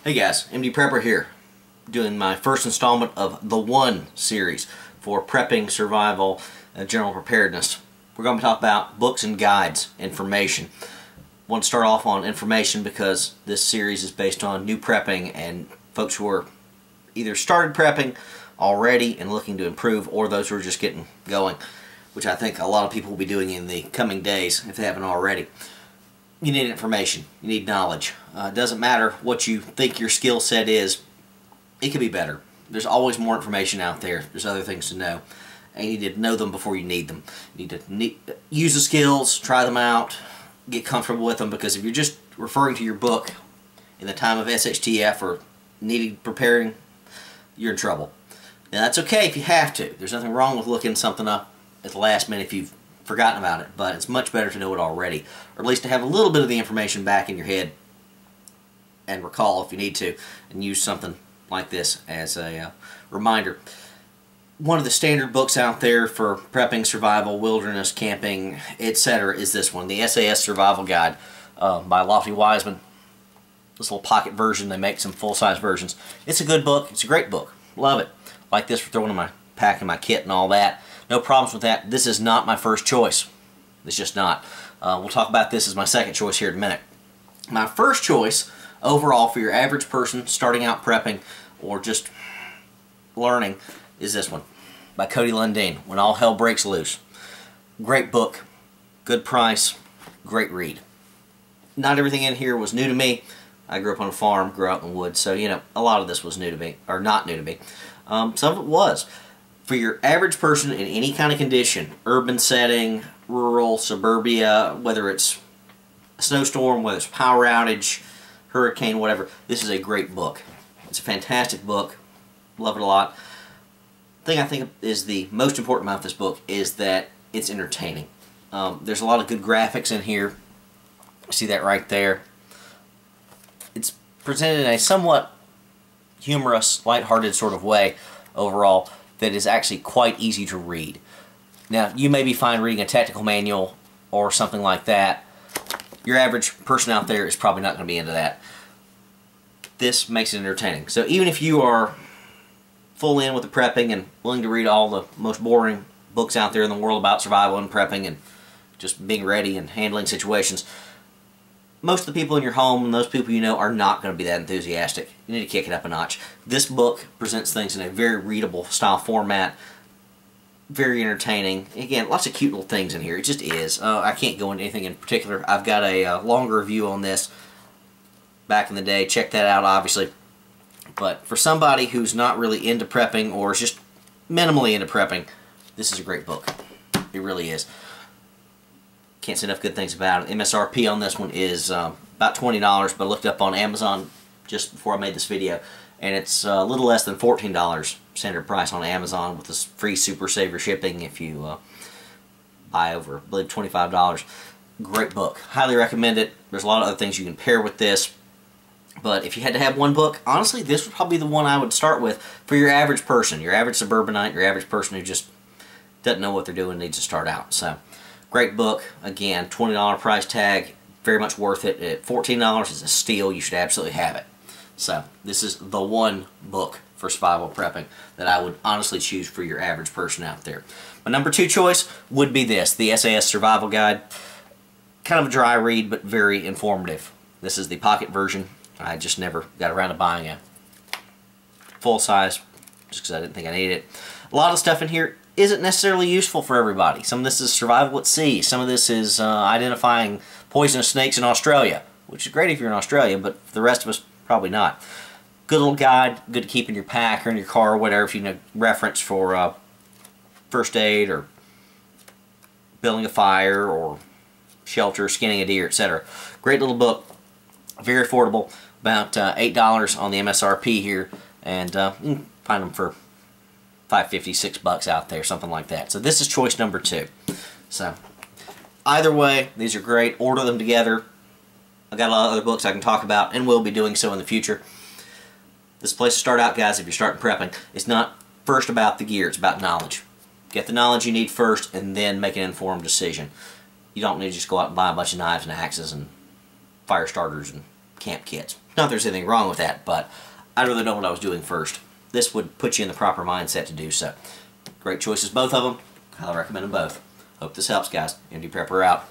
Hey guys, MD Prepper here, doing my first installment of the One series for prepping, survival, and general preparedness. We're going to talk about books and guides, information. I want to start off on information because this series is based on new prepping and folks who are either started prepping already and looking to improve, or those who are just getting going, which I think a lot of people will be doing in the coming days if they haven't already. You need information. You need knowledge. It doesn't matter what you think your skill set is. It could be better. There's always more information out there. There's other things to know. And you need to know them before you need them. You need to use the skills, try them out, get comfortable with them, because if you're just referring to your book in the time of SHTF or needing preparing, you're in trouble. Now that's okay if you have to. There's nothing wrong with looking something up at the last minute if you've forgotten about it, but it's much better to know it already, or at least to have a little bit of the information back in your head and recall if you need to, and use something like this as a reminder. One of the standard books out there for prepping, survival, wilderness, camping, etc. is this one, the SAS Survival Guide by Wiseman. This little pocket version, they make some full-size versions. It's a good book. It's a great book. Love it. Like this for throwing in my pack and my kit and all that. No problems with that. This is not my first choice. It's just not. We'll talk about this as my second choice here in a minute. My first choice overall for your average person starting out prepping or just learning is this one by Cody Lundin, When All Hell Breaks Loose. Great book, good price, great read. Not everything in here was new to me. I grew up on a farm, grew out in the woods, so you know, a lot of this was new to me, or not new to me. Some of it was. For your average person in any kind of condition, urban setting, rural, suburbia, whether it's a snowstorm, whether it's power outage, hurricane, whatever, this is a great book. It's a fantastic book. Love it a lot. The thing I think is the most important about this book is that it's entertaining. There's a lot of good graphics in here. See that right there? It's presented in a somewhat humorous, lighthearted sort of way overall that is actually quite easy to read. Now, you may be fine reading a technical manual or something like that. Your average person out there is probably not going to be into that. This makes it entertaining. So even if you are full in with the prepping and willing to read all the most boring books out there in the world about survival and prepping and just being ready and handling situations, most of the people in your home and those people you know are not going to be that enthusiastic. You need to kick it up a notch. This book presents things in a very readable style format, very entertaining. Again, lots of cute little things in here. It just is. I can't go into anything in particular. I've got a longer review on this back in the day. Check that out, obviously. But for somebody who's not really into prepping or is just minimally into prepping, this is a great book. It really is. Can't say enough good things about it. MSRP on this one is about $20, but I looked up on Amazon just before I made this video, and it's a little less than $14 standard price on Amazon with this free Super Saver shipping if you buy over, I believe, $25. Great book. Highly recommend it. There's a lot of other things you can pair with this, but if you had to have one book, honestly, this would probably be the one I would start with for your average person, your average suburbanite, your average person who just doesn't know what they're doing, needs to start out. So, great book. Again, $20 price tag. Very much worth it. At $14 is a steal. You should absolutely have it. So, this is the one book for survival prepping that I would honestly choose for your average person out there. My number two choice would be this, the SAS Survival Guide. Kind of a dry read, but very informative. This is the pocket version. I just never got around to buying a full size just because I didn't think I needed it. A lot of stuff in here isn't necessarily useful for everybody. Some of this is survival at sea. Some of this is identifying poisonous snakes in Australia, which is great if you're in Australia, but for the rest of us, probably not. Good little guide, good to keep in your pack or in your car or whatever if you need reference for first aid or building a fire or shelter, skinning a deer, etc. Great little book, very affordable, about $8 on the MSRP here, and you can find them for $5.50, $6 out there, something like that. So this is choice number two. So either way, these are great. Order them together. I've got a lot of other books I can talk about, and will be doing so in the future. This place to start out, guys, if you're starting prepping. It's not first about the gear, it's about knowledge. Get the knowledge you need first, and then make an informed decision. You don't need to just go out and buy a bunch of knives and axes and fire starters and camp kits. Not that there's anything wrong with that, but I'd rather know what I was doing first. This would put you in the proper mindset to do so. Great choices, both of them. Highly recommend them both. Hope this helps, guys. MD Prepper out.